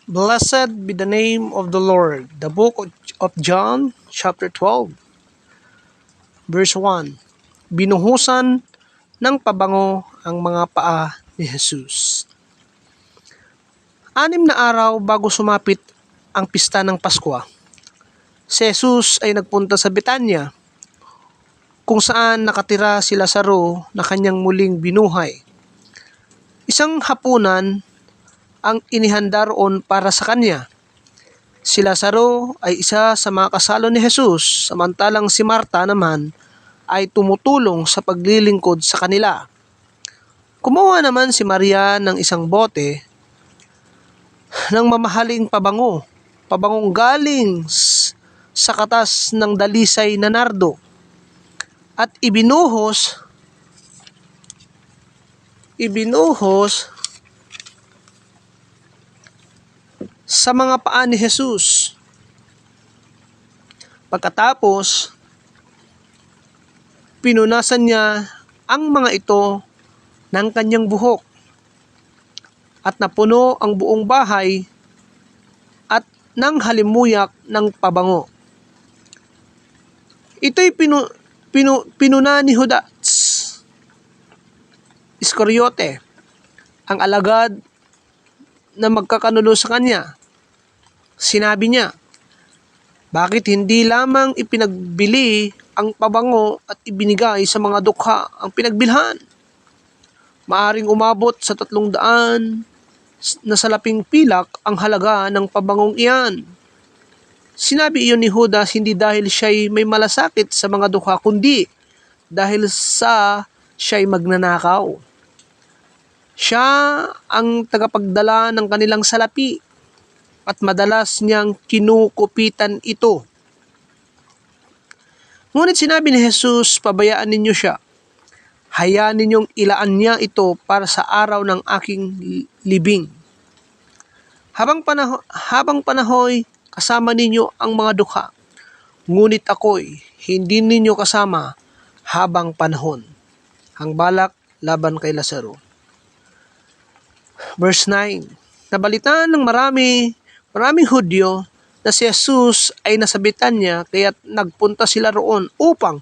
Blessed be the name of the Lord. The book of John, chapter 12, verse 1. Binuhusan ng pabango ang mga paa ni Jesus. 6 na araw bago sumapit ang pista ng Paskwa, si Jesus ay nagpunta sa Betanya, kung saan nakatira si Lazaro na kanyang muling binuhay. Isang hapunan ang inihanda roon para sa kanya. Si Lazaro ay isa sa mga kasalo ni Jesus, samantalang si Marta naman ay tumutulong sa paglilingkod sa kanila. Kumuha naman si Maria ng isang bote ng mamahaling pabangong galing sa katas ng dalisay na nardo, at ibinuhos sa mga paa ni Jesus. Pagkatapos, pinunasan niya ang mga ito ng kanyang buhok, at napuno ang buong bahay at ng halimuyak ng pabango. Ito'y pinuna ni Judas Iscariote, ang alagad na magkakanulo sa kanya. Sinabi niya, bakit hindi lamang ipinagbili ang pabango at ibinigay sa mga dukha ang pinagbilhan? Maaring umabot sa 300 na salaping pilak ang halaga ng pabangong iyan. Sinabi iyon ni Judas hindi dahil siya'y may malasakit sa mga dukha, kundi dahil sa siya'y magnanakaw. Siya ang tagapagdala ng kanilang salapi at madalas niyang kinukupitan ito. Ngunit sinabi ni Jesus, pabayaan ninyo siya. Hayaan ninyong ilaan niya ito para sa araw ng aking libing. Habang panahoy, kasama ninyo ang mga dukha, ngunit ako'y hindi ninyo kasama habang panahon. Ang balak laban kay Lazaro. Verse 9. Nabalitaan ng maraming Hudyo na si Jesus ay nasa Betanya, kaya't nagpunta sila roon upang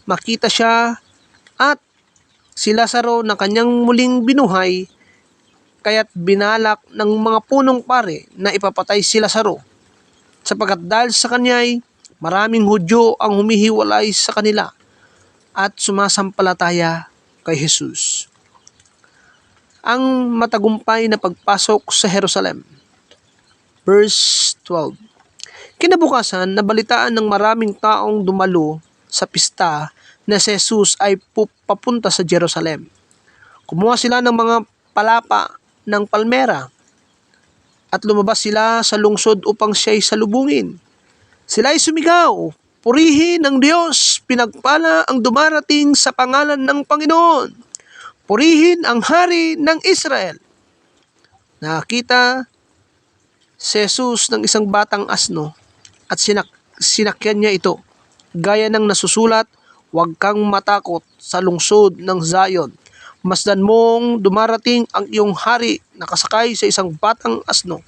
makita siya at si Lazaro na kanyang muling binuhay, kaya't binalak ng mga punong pare na ipapatay si Lazaro, sapagkat dahil sa kanya'y maraming Hudyo ang humihiwalay sa kanila at sumasampalataya kay Jesus. Ang matagumpay na pagpasok sa Jerusalem. Verse 12. Kinabukasan, nabalitaan ng maraming taong dumalo sa pista na si Jesus ay papunta sa Jerusalem. Kumuha sila ng mga palapa ng palmera at lumabas sila sa lungsod upang siya'y salubungin. Sila ay sumigaw, purihin ang Diyos, pinagpala ang dumarating sa pangalan ng Panginoon. Purihin ang Hari ng Israel. Nakita si Jesus ng isang batang asno at sinakyan niya ito. Gaya ng nasusulat, huwag kang matakot sa lungsod ng Zion. Masdan mong dumarating ang iyong hari nakasakay sa isang batang asno.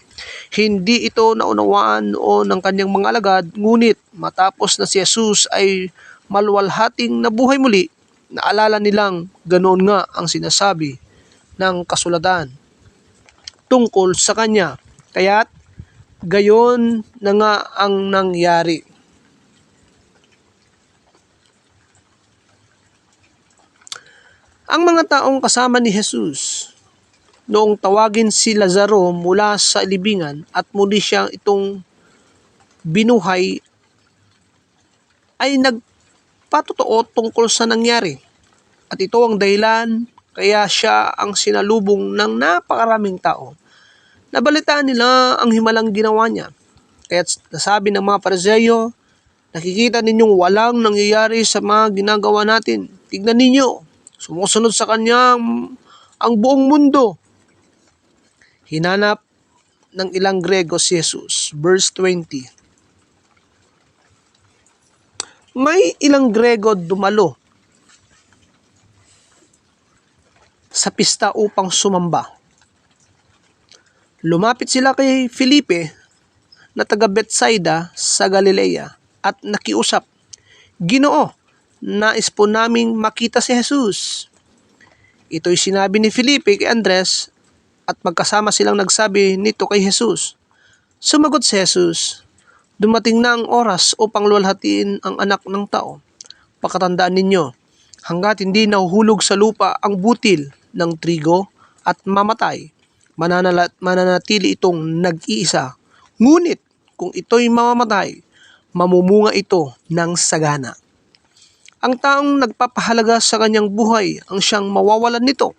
Hindi ito naunawaan noon ng kanyang mga alagad, ngunit matapos na si Jesus ay maluwalhating nabuhay muli, naalala nilang ganoon nga ang sinasabi ng kasulatan tungkol sa kanya. Kaya't gayon na nga ang nangyari. Ang mga taong kasama ni Jesus noong tawagin si Lazaro mula sa libingan at muli siyang itong binuhay ay nagpatotoo tungkol sa nangyari. At ito ang dahilan kaya siya ang sinalubong ng napakaraming tao. Nabalitaan nila ang himalang ginawa niya. Kaya nasabi ng mga Pariseo, nakikita ninyong walang nangyayari sa mga ginagawa natin. Tignan ninyo, sumusunod sa kanya ang buong mundo. Hinanap ng ilang Grego si Jesus. Verse 20. May ilang Grego dumalo sa pista upang sumamba. Lumapit sila kay Felipe na taga Bethsaida sa Galilea at nakiusap, "Ginoo, nais po naming makita si Jesus." Ito'y sinabi ni Felipe kay Andres at magkasama silang nagsabi nito kay Jesus. Sumagot si Jesus, "Dumating na ang oras upang luwalhatiin ang anak ng tao. Pakatandaan ninyo, hanggat hindi nahuhulog sa lupa ang butil ng trigo at mamatay, mananatili itong nag-iisa. Ngunit kung ito'y mamamatay, mamumunga ito ng sagana. Ang taong nagpapahalaga sa kanyang buhay ang siyang mawawalan nito.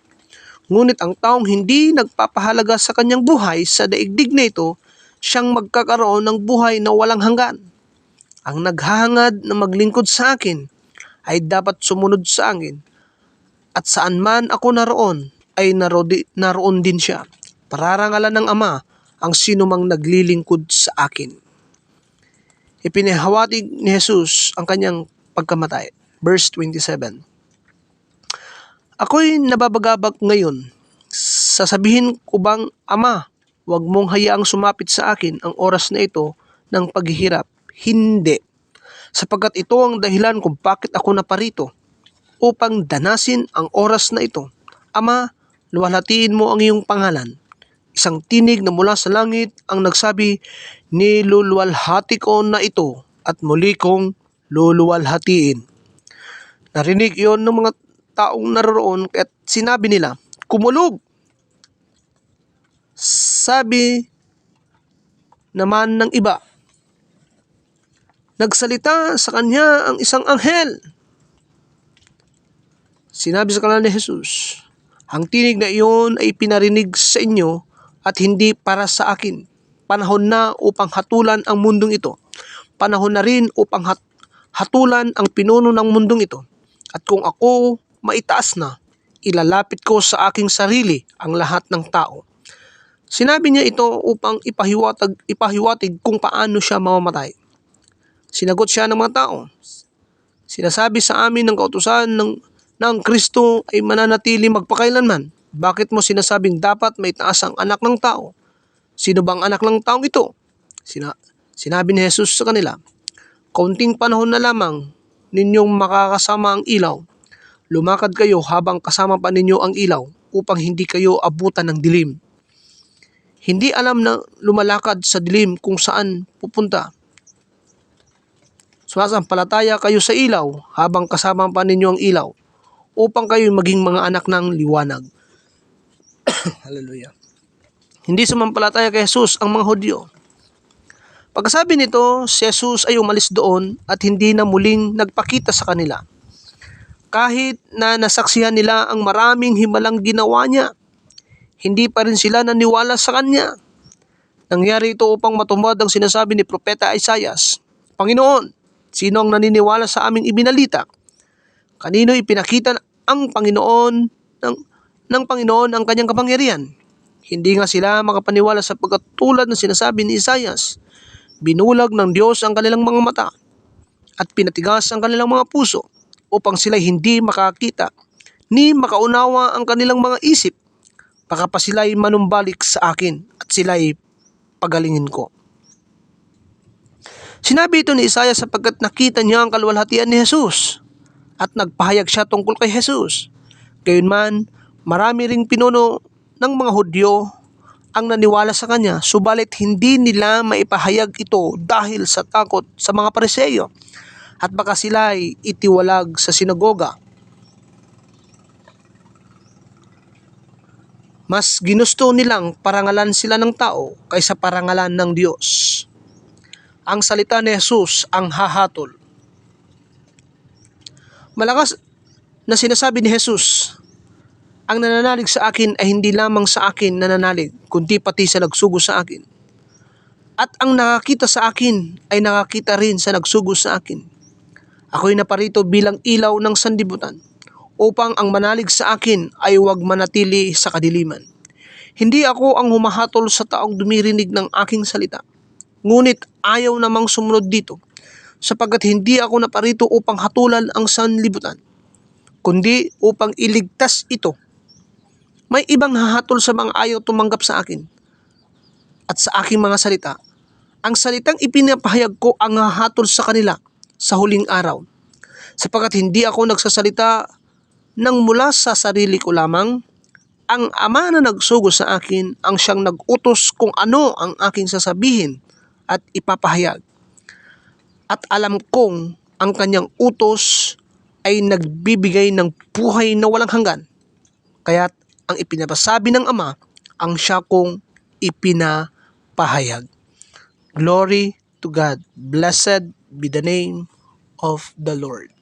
Ngunit ang taong hindi nagpapahalaga sa kanyang buhay sa daigdig na ito, siyang magkakaroon ng buhay na walang hanggan. Ang naghahangad na maglingkod sa akin ay dapat sumunod sa akin, at saan man ako naroon ay naroon din siya. Pararangalan ng Ama ang sinumang naglilingkod sa akin." Ipinahawatig ni Jesus ang kanyang pagkamatay. Verse 27. Ako'y nababagabag ngayon. Sasabihin ko bang, "Ama, huwag mong hayaang sumapit sa akin ang oras na ito ng paghihirap"? Hindi. Sapagkat ito ang dahilan kung bakit ako naparito, upang danasin ang oras na ito. Ama, luwalhatiin mo ang iyong pangalan. Isang tinig na mula sa langit ang nagsabi, "Niluluwalhati ko na ito at muli kong luluwalhatiin." Narinig iyon ng mga taong naroon at sinabi nila, "Kumulog." Sabi naman ng iba, "Nagsalita sa kanya ang isang anghel." Sinabi sa kanila ni Jesus, "Ang tinig na iyon ay pinarinig sa inyo at hindi para sa akin. Panahon na upang hatulan ang mundong ito. Panahon na rin upang hatulan ang pinuno ng mundong ito. At kung ako maitaas na, ilalapit ko sa aking sarili ang lahat ng tao." Sinabi niya ito upang ipahiwatig kung paano siya mamamatay. Sinagot siya ng mga tao, "Sinasabi sa amin ng kautusan ng Kristo ay mananatili magpakailanman. Bakit mo sinasabing dapat may taas ang anak ng tao? Sino bang anak ng taong ito?" Sinabi ni Jesus sa kanila, "Kaunting panahon na lamang ninyong makakasama ang ilaw. Lumakad kayo habang kasama pa ninyo ang ilaw upang hindi kayo abutan ng dilim. Hindi alam na lumalakad sa dilim kung saan pupunta. Sumasampalataya kayo sa ilaw habang kasama pa ninyo ang ilaw upang kayo maging mga anak ng liwanag." Hallelujah. Hindi sumampalataya kay Jesus ang mga Hudyo. Pagkasabi nito, si Jesus ay umalis doon at hindi na muling nagpakita sa kanila. Kahit na nasaksihan nila ang maraming himalang ginawa niya, hindi pa rin sila naniwala sa kanya. Nangyari ito upang matupad ang sinasabi ni Propeta Isaias, "Panginoon, sino ang naniniwala sa aming ibinalita? Kanino ipinakita ang Panginoon ng Panginoon ang kanyang kapangyarihan?" Hindi nga sila makapaniwala sapagkat tulad ng sinasabi ni Isaias, binulag ng Diyos ang kanilang mga mata at pinatigas ang kanilang mga puso upang sila hindi makakita ni makaunawa ang kanilang mga isip. Baka pa sila'y manumbalik sa akin at sila'y pagalingin ko. Sinabi ito ni Isaias sapagkat nakita niya ang kaluwalhatian ni Jesus at nagpahayag siya tungkol kay Jesus. Gayunman, marami ring pinuno ng mga Hudyo ang naniwala sa kanya, subalit hindi nila maipahayag ito dahil sa takot sa mga Pariseyo at baka sila'y itiwalag sa sinagoga. Mas ginusto nilang parangalan sila ng tao kaysa parangalan ng Diyos. Ang salita ni Jesus ang hahatol. Malakas na sinasabi ni Jesus, "Ang nananalig sa akin ay hindi lamang sa akin nananalig, kundi pati sa nagsugo sa akin. At ang nakakita sa akin ay nakakita rin sa nagsugo sa akin. Ako'y naparito bilang ilaw ng sanlibutan, upang ang manalig sa akin ay huwag manatili sa kadiliman. Hindi ako ang humahatol sa taong dumirinig ng aking salita, ngunit ayaw namang sumunod dito, sapagkat hindi ako naparito upang hatulan ang sanlibutan, kundi upang iligtas ito. May ibang hahatol sa mga ayaw tumanggap sa akin. at sa aking mga salita. Ang salitang ipinapahayag ko ang hahatol sa kanila sa huling araw. Sapagkat hindi ako nagsasalita ng mula sa sarili ko lamang, ang Ama na nagsugo sa akin ang siyang nag-utos kung ano ang aking sasabihin at ipapahayag. At alam kong ang kanyang utos ay nagbibigay ng buhay na walang hanggan. Kaya't ang ipinapasabi ng Ama ang siya kong ipinapahayag. Glory to God. Blessed be the name of the Lord.